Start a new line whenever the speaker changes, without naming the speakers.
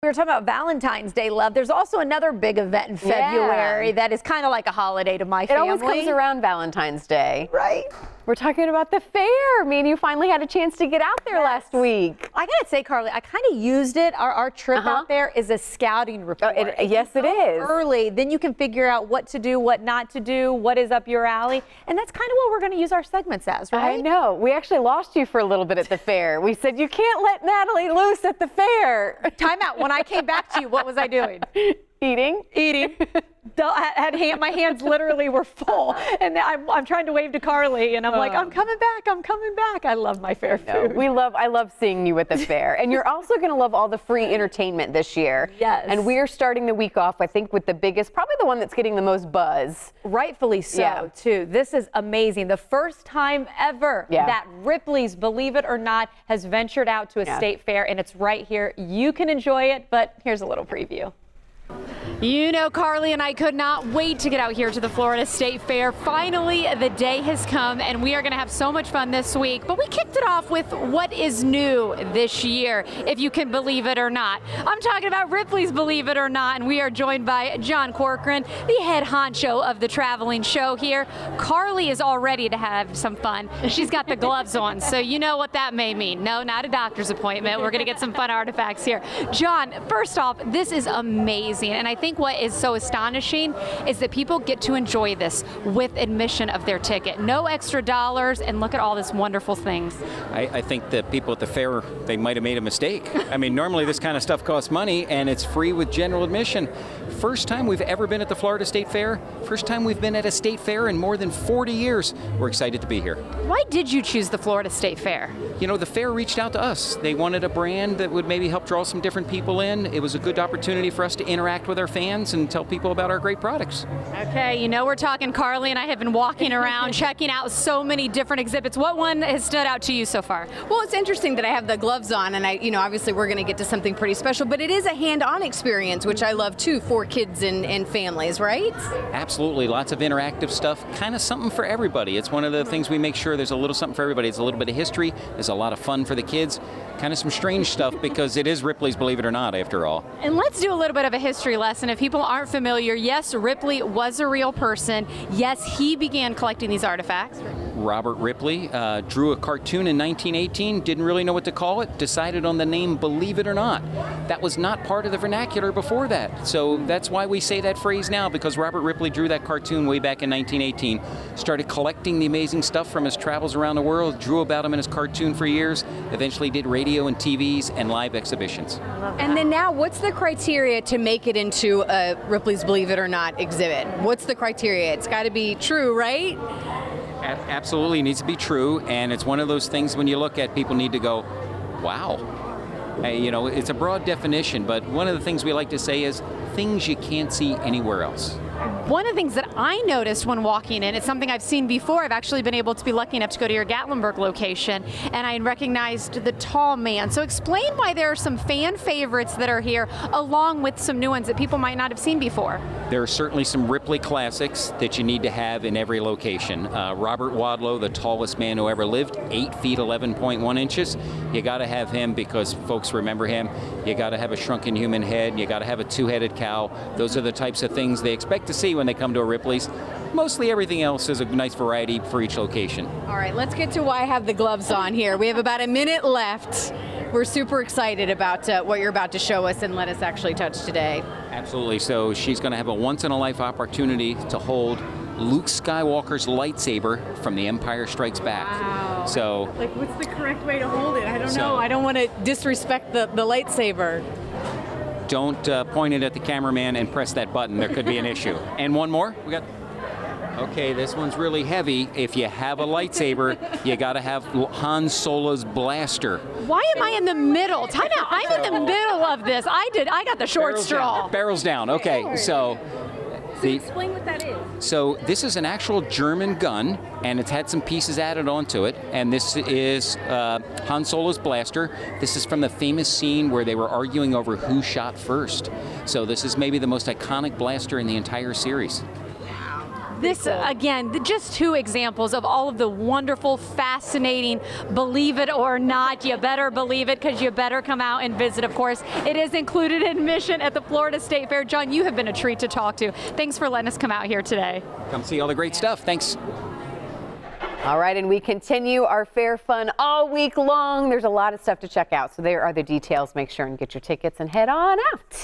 We were talking about Valentine's Day love. There's also another big event in February that is kind of like a holiday to my family.
It always comes around Valentine's Day.
Right.
We're talking about the fair. Me and you finally had a chance to get out there last week.
I gotta say, Carly, I kind of used it. Our trip out there is a scouting report.
Yes, it is.
Early, then you can figure out what to do, what not to do, what is up your alley. And that's kind of what we're going to use our segments as, right?
I know. We actually lost you for a little bit at the fair. We said, you can't let Natalie loose at the fair.
Time out. When I came back to you, what was I doing?
Eating.
My hands literally were full, and I'm trying to wave to Carly, and I'm like, I'm coming back. I love my fair food.
I love seeing you at the fair, and you're also going to love all the free entertainment this year.
Yes.
And we're starting the week off, I think, with the biggest, probably the one that's getting the most buzz.
Rightfully so, too. This is amazing. The first time ever that Ripley's, believe it or not, has ventured out to a state fair, and it's right here. You can enjoy it, but here's a little preview. You know, Carly and I could not wait to get out here to the Florida State Fair. Finally, the day has come, and we are going to have so much fun this week. But we kicked it off with what is new this year, if you can believe it or not. I'm talking about Ripley's Believe It or Not, and we are joined by John Corcoran, the head honcho of the traveling show here. Carly is all ready to have some fun. She's got the gloves on, so you know what that may mean. No, not a doctor's appointment. We're going to get some fun artifacts here. John, first off, this is amazing, and I think what is so astonishing is that people get to enjoy this with admission of their ticket. No extra dollars, and look at all this wonderful things.
I think that people at the fair, they might have made a mistake. I mean, normally this kind of stuff costs money, and it's free with general admission. First time we've ever been at the Florida State Fair. First time we've been at a state fair in more than 40 years. We're excited to be here.
Why did you choose the Florida State Fair?
You know, the fair reached out to us. They wanted a brand that would maybe help draw some different people in. It was a good opportunity for us to interact with our fans and tell people about our great products.
Okay, you know we're talking. Carly and I have been walking around checking out so many different exhibits. What one has stood out to you so far?
Well, it's interesting that I have the gloves on, and obviously we're going to get to something pretty special, but it is a hand-on experience, which I love too, for kids and families, right?
Absolutely, lots of interactive stuff, kind of something for everybody. It's one of the things we make sure there's a little something for everybody. It's a little bit of history, there's a lot of fun for the kids, kind of some strange stuff because it is Ripley's Believe It or Not, after all.
And let's do a little bit of a history lesson. If people aren't familiar, yes, Ripley was a real person. Yes, he began collecting these artifacts.
Robert Ripley drew a cartoon in 1918, didn't really know what to call it, decided on the name Believe It or Not. That was not part of the vernacular before that. So that's why we say that phrase now, because Robert Ripley drew that cartoon way back in 1918, started collecting the amazing stuff from his travels around the world, drew about him in his cartoon for years, eventually did radio and TVs and live exhibitions.
And then now, what's the criteria to make it into a Ripley's Believe It or Not exhibit? What's the criteria? It's got to be true, right?
Absolutely needs to be true, and it's one of those things when you look at, people need to go, wow. You know, it's a broad definition, but one of the things we like to say is things you can't see anywhere else.
One of the things that I noticed when walking in, it's something I've seen before. I've actually been able to be lucky enough to go to your Gatlinburg location, and I recognized the tall man. So explain why there are some fan favorites that are here, along with some new ones that people might not have seen before.
There are certainly some Ripley classics that you need to have in every location. Robert Wadlow, the tallest man who ever lived, 8 feet 11.1 inches. You got to have him because folks remember him. You got to have a shrunken human head. You got to have a two-headed cow. Those are the types of things they expect to see when they come to a Ripley's. Mostly everything else is a nice variety for each location.
All right, let's get to why I have the gloves on here. We have about a minute left. We're super excited about what you're about to show us and let us actually touch today.
Absolutely. So she's going to have a once-in-a-life opportunity to hold Luke Skywalker's lightsaber from The Empire Strikes Back.
Wow.
So,
like, what's the correct way to hold it? I don't know. I don't want to disrespect the lightsaber.
Don't point it at the cameraman and press that button. There could be an issue. And one more. We got. Okay, this one's really heavy. If you have a lightsaber, you got to have Han Solo's blaster.
Why am I in the middle? Time out. I'm in the middle of this. I got the short straw.
Barrels down. Okay, so.
Explain what that is.
So this is an actual German gun, and it's had some pieces added onto it, and this is Han Solo's blaster. This is from the famous scene where they were arguing over who shot first. So this is maybe the most iconic blaster in the entire series.
This, again, just two examples of all of the wonderful, fascinating, believe it or not, you better believe it because you better come out and visit, of course. It is included in admission at the Florida State Fair. John, you have been a treat to talk to. Thanks for letting us come out here today.
Come see all the great stuff. Thanks.
All right, and we continue our fair fun all week long. There's a lot of stuff to check out, so there are the details. Make sure and get your tickets and head on out.